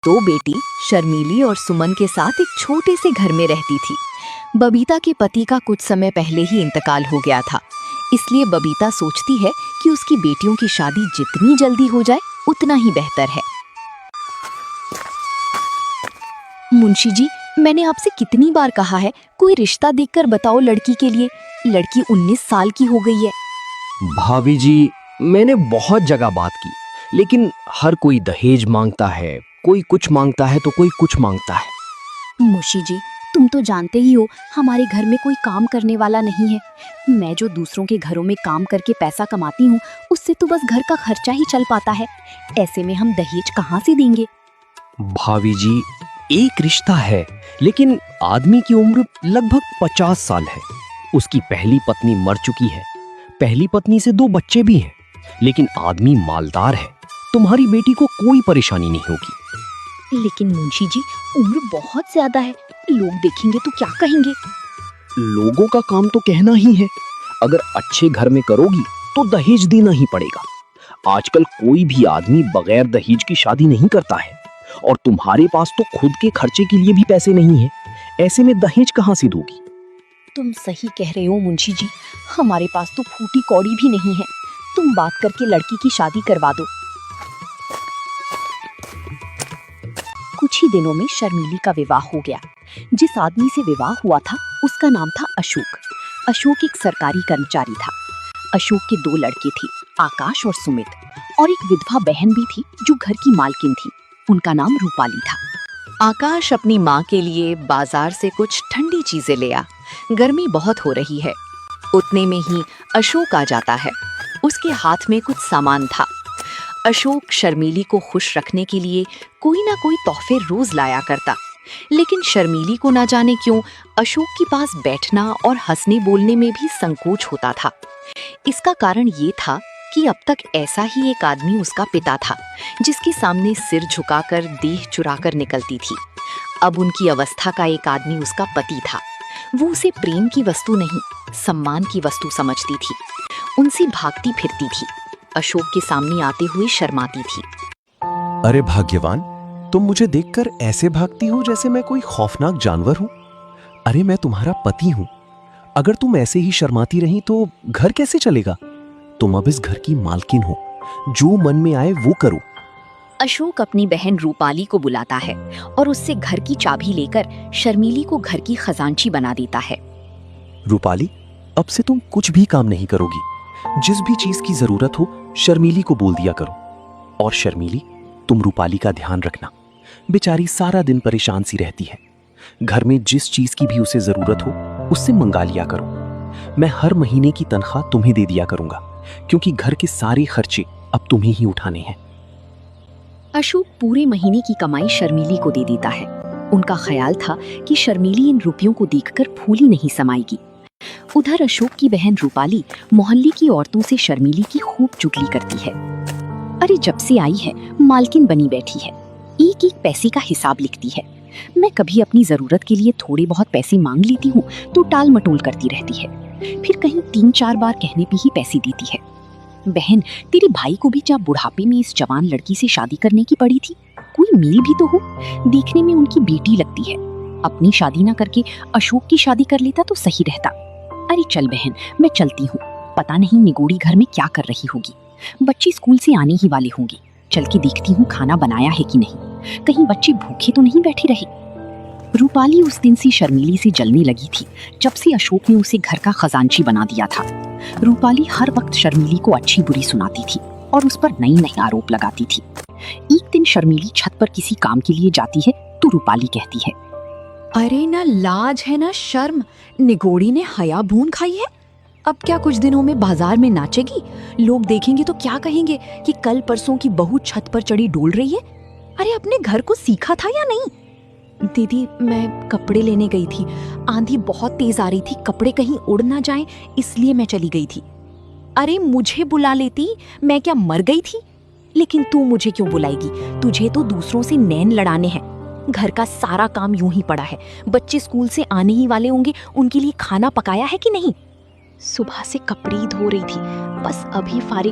दो बेटी शर्मीली और सुमन के साथ एक छोटे से घर में रहती थी। बबीता के पति का कुछ समय पहले ही इंतकाल हो गया था, इसलिए बबीता सोचती है कि उसकी बेटियों की शादी जितनी जल्दी हो जाए उतना ही बेहतर है। मुंशी जी, मैंने आपसे कितनी बार कहा है कोई रिश्ता देखकर बताओ लड़की के लिए। लड़की 19 साल की हो गई है। भाभी जी, मैंने बहुत जगह बात की, लेकिन हर कोई दहेज मांगता है, कोई कुछ मांगता है तो कोई कुछ मांगता है। मुंशी जी, तुम तो जानते ही हो हमारे घर में कोई काम करने वाला नहीं है। मैं जो दूसरों के घरों में काम करके पैसा कमाती हूँ, उससे तो बस घर का खर्चा ही चल पाता है। ऐसे में हम दहेज कहाँ से देंगे? भाभी जी, एक रिश्ता है, लेकिन आदमी की उम्र लगभग 50 साल है। उसकी पहली पत्नी मर चुकी है, पहली पत्नी से 2 बच्चे भी हैं, लेकिन आदमी मालदार है। तुम्हारी बेटी को कोई परेशानी नहीं होगी। लेकिन मुंशी जी, उम्र बहुत ज्यादा है, लोग देखेंगे तो क्या कहेंगे? लोगों का काम तो कहना ही है। अगर अच्छे घर में करोगी तो दहेज देना ही पड़ेगा। आजकल कोई भी आदमी बगैर दहेज की शादी नहीं करता है, और तुम्हारे पास तो खुद के खर्चे के लिए भी पैसे नहीं है। ऐसे में दहेज कहाँ से दोगी? तुम सही कह रहे हो मुंशी जी, हमारे पास तो फूटी कौड़ी भी नहीं है। तुम बात करके लड़की की शादी करवा दो। कुछ ही दिनों में शर्मीली का विवाह हो गया। जिस आदमी से विवाह हुआ था उसका नाम था अशोक। अशोक एक सरकारी कर्मचारी था। अशोक के 2 लड़के थे, आकाश और सुमित, और एक विधवा बहन भी थी जो घर की मालकिन थी। उनका नाम रूपाली था। आकाश अपनी माँ के लिए बाजार से कुछ ठंडी चीजें ले आ। गर्मी बहुत हो रही है। उतने में ही अशोक आ जाता है। उसके हाथ में कुछ सामान था। अशोक शर्मीली को खुश रखने के लिए कोई ना कोई तोहफे रोज लाया करता, लेकिन शर्मीली को ना जाने क्यों अशोक के पास बैठना और हंसने बोलने में भी संकोच होता था। इसका कारण ये था कि अब तक ऐसा ही एक आदमी उसका पिता था, जिसके सामने सिर झुकाकर देह चुराकर निकलती थी। अब उनकी अवस्था का एक आदमी उसका पति था। वो उसे प्रेम की वस्तु नहीं, सम्मान की वस्तु समझती थी। उनसे भागती फिरती थी। अशोक के सामने आते हुए शर्माती थी। अरे भाग्यवान, तुम मुझे देखकर ऐसे भागती हो जैसे मैं कोई खौफनाक जानवर हूं। अरे मैं तुम्हारा पति हूं। अगर तुम ऐसे ही शर्माती रही तो घर कैसे चलेगा? तुम अब इस घर की मालकिन हो, जो मन में आए वो करो। अशोक अपनी बहन रूपाली को बुलाता है और उससे घर की चाबी लेकर शर्मीली को घर की खजांची बना देता है। रूपाली, अब से तुम कुछ भी काम नहीं करोगी। जिस भी चीज की जरूरत हो शर्मीली को बोल दिया करो। और शर्मीली, तुम रूपाली का ध्यान रखना। बेचारी सारा दिन परेशान सी रहती है। घर में जिस चीज की भी उसे जरूरत हो उससे मंगा लिया करो। मैं हर महीने की तनख्वाह तुम्हें दे दिया करूंगा, क्योंकि घर के सारे खर्चे अब तुम्हें ही उठाने हैं। अशोक पूरे महीने की कमाई शर्मीली को दे देता है। उनका ख्याल था कि शर्मीली इन रुपयों को देखकर फूली नहीं समाएगी। उधर अशोक की बहन रूपाली मोहल्ले की औरतों से शर्मीली की खूब चुगली करती है। अरे जब से आई है मालकिन बनी बैठी है, एक एक पैसे का हिसाब लिखती है। मैं कभी अपनी जरूरत के लिए थोड़े बहुत पैसे मांग लेती हूँ तो टाल मटोल करती रहती है, फिर कहीं 3-4 बार कहने पे ही पैसे देती है। बहन, तेरे भाई को भी जब बुढ़ापे में इस जवान लड़की से शादी करने की पड़ी थी, कोई मेल भी तो हो। देखने में उनकी बेटी लगती है। अपनी शादी ना करके अशोक की शादी कर लेता तो सही रहता। अरे चल बहन, मैं चलती हूँ। पता नहीं निगोड़ी घर में क्या कर रही होगी। बच्चे स्कूल से आने ही वाले होंगे। चल के देखती हूँ खाना बनाया है कि नहीं, कहीं बच्चे भूखे तो नहीं बैठे रहे। रूपाली उस दिन से शर्मीली से जलने लगी थी जब से अशोक ने उसे घर का खजांची बना दिया था। रूपाली हर वक्त शर्मीली को अच्छी बुरी सुनाती थी और उस पर नई नई आरोप लगाती थी। एक दिन शर्मीली छत पर किसी काम के लिए जाती है तो रूपाली कहती है, अरे ना लाज है ना शर्म, निगोड़ी ने हया भून खाई है। अब क्या कुछ दिनों में बाजार में नाचेगी? लोग देखेंगे तो क्या कहेंगे कि कल परसों की बहू छत पर चढ़ी डोल रही है। अरे अपने घर को सीखा था या नहीं? दीदी, मैं कपड़े लेने गई थी। आंधी बहुत तेज आ रही थी, कपड़े कहीं उड़ ना जाएं, इसलिए मैं चली गई थी। अरे मुझे बुला लेती, मैं क्या मर गई थी? लेकिन तू मुझे क्यों बुलाएगी? तुझे तो दूसरों से नैन लड़ाने हैं। घर का सारा काम यूं ही पड़ा है। बच्चे स्कूल से आने ही वाले होंगे, उनके लिए खाना पकाया है कि नहीं? सुबह से कपड़े ही धो रही थी, बस अभी फारिग